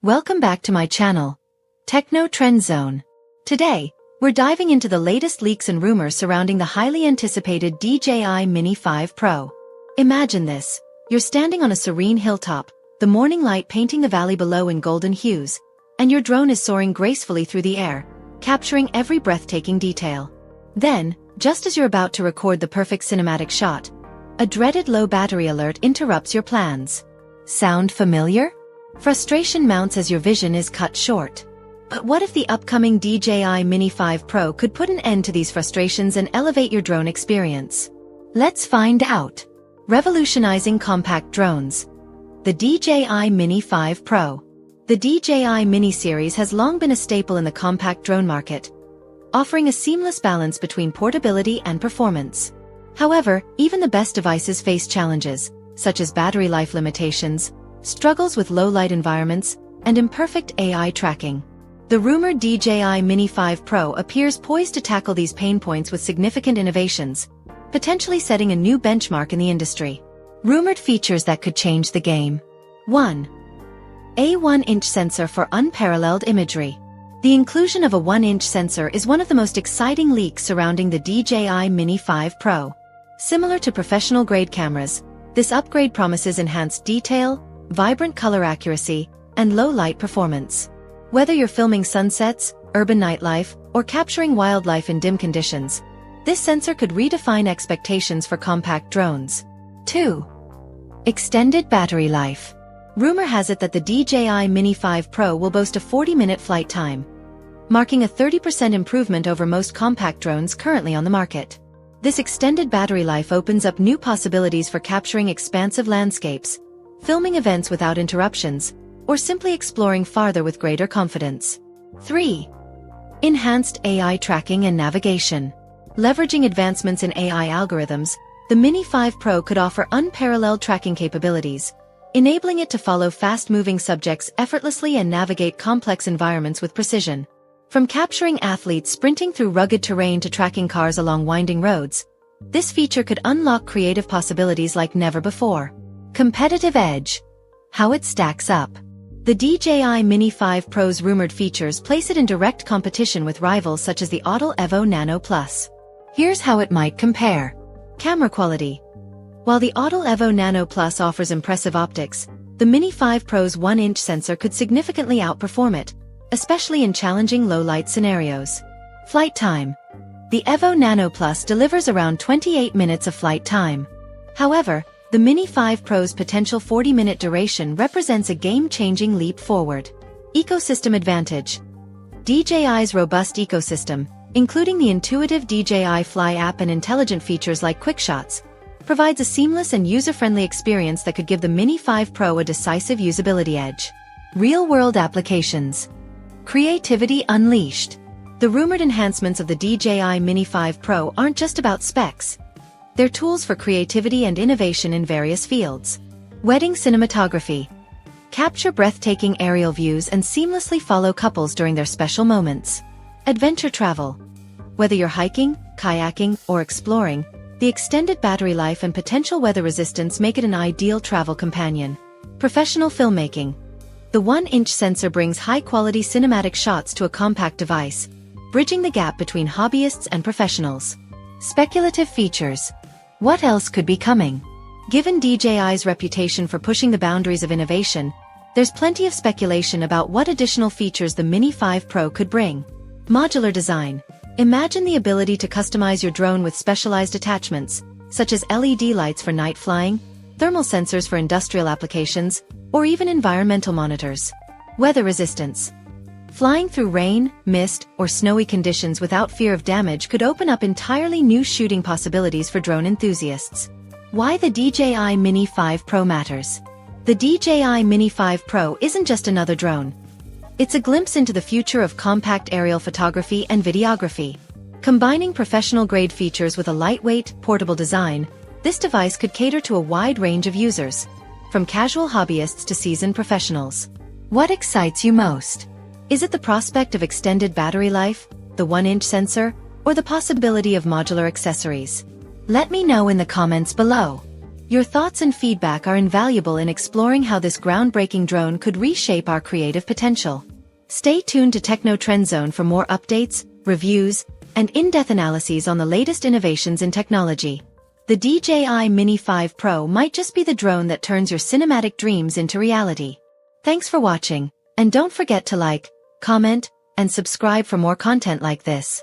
Welcome back to my channel, Techno Trend Zone. Today, we're diving into the latest leaks and rumors surrounding the highly anticipated DJI Mini 5 Pro. Imagine this, you're standing on a serene hilltop, the morning light painting the valley below in golden hues, and your drone is soaring gracefully through the air, capturing every breathtaking detail. Then, just as you're about to record the perfect cinematic shot, a dreaded low battery alert interrupts your plans. Sound familiar? Frustration mounts as your vision is cut short. But what if the upcoming DJI Mini 5 Pro could put an end to these frustrations and elevate your drone experience? Let's find out. Revolutionizing compact drones. The DJI Mini 5 Pro. The DJI Mini series has long been a staple in the compact drone market, offering a seamless balance between portability and performance. However, even the best devices face challenges, such as battery life limitations, struggles with low-light environments, and imperfect AI tracking. The rumored DJI Mini 5 Pro appears poised to tackle these pain points with significant innovations, potentially setting a new benchmark in the industry. Rumored features that could change the game. 1. A 1-inch sensor for unparalleled imagery. The inclusion of a 1-inch sensor is one of the most exciting leaks surrounding the DJI Mini 5 Pro. Similar to professional-grade cameras, this upgrade promises enhanced detail, vibrant color accuracy, and low-light performance. Whether you're filming sunsets, urban nightlife, or capturing wildlife in dim conditions, this sensor could redefine expectations for compact drones. 2. Extended battery life. Rumor has it that the DJI Mini 5 Pro will boast a 40-minute flight time, marking a 30% improvement over most compact drones currently on the market. This extended battery life opens up new possibilities for capturing expansive landscapes, filming events without interruptions, or simply exploring farther with greater confidence. 3. Enhanced AI tracking and navigation. Leveraging advancements in AI algorithms, the Mini 5 Pro could offer unparalleled tracking capabilities, enabling it to follow fast-moving subjects effortlessly and navigate complex environments with precision. From capturing athletes sprinting through rugged terrain to tracking cars along winding roads, this feature could unlock creative possibilities like never before. Competitive edge. How it stacks up. The DJI Mini 5 Pro's rumored features place it in direct competition with rivals such as the Autel Evo Nano Plus. Here's how it might compare. Camera quality. While the Autel Evo Nano Plus offers impressive optics, the Mini 5 Pro's 1-inch sensor could significantly outperform it, especially in challenging low-light scenarios. Flight time. The Evo Nano Plus delivers around 28 minutes of flight time. However, the Mini 5 Pro's potential 40-minute duration represents a game-changing leap forward. Ecosystem advantage. DJI's robust ecosystem, including the intuitive DJI Fly app and intelligent features like quick shots, provides a seamless and user-friendly experience that could give the Mini 5 Pro a decisive usability edge. Real-world applications. Creativity unleashed. The rumored enhancements of the DJI Mini 5 Pro aren't just about specs. They're tools for creativity and innovation in various fields. Wedding cinematography. Capture breathtaking aerial views and seamlessly follow couples during their special moments. Adventure travel. Whether you're hiking, kayaking, or exploring, the extended battery life and potential weather resistance make it an ideal travel companion. Professional filmmaking. The 1-inch sensor brings high-quality cinematic shots to a compact device, bridging the gap between hobbyists and professionals. Speculative features. What else could be coming? Given DJI's reputation for pushing the boundaries of innovation, there's plenty of speculation about what additional features the Mini 5 Pro could bring. Modular design. Imagine the ability to customize your drone with specialized attachments, such as LED lights for night flying, thermal sensors for industrial applications, or even environmental monitors. Weather resistance. Flying through rain, mist, or snowy conditions without fear of damage could open up entirely new shooting possibilities for drone enthusiasts. Why the DJI Mini 5 Pro matters. The DJI Mini 5 Pro isn't just another drone. It's a glimpse into the future of compact aerial photography and videography. Combining professional-grade features with a lightweight, portable design, this device could cater to a wide range of users, from casual hobbyists to seasoned professionals. What excites you most? Is it the prospect of extended battery life, the 1-inch sensor, or the possibility of modular accessories? Let me know in the comments below. Your thoughts and feedback are invaluable in exploring how this groundbreaking drone could reshape our creative potential. Stay tuned to Techno Trend Zone for more updates, reviews, and in-depth analyses on the latest innovations in technology. The DJI Mini 5 Pro might just be the drone that turns your cinematic dreams into reality. Thanks for watching, and don't forget to like, comment, and subscribe for more content like this.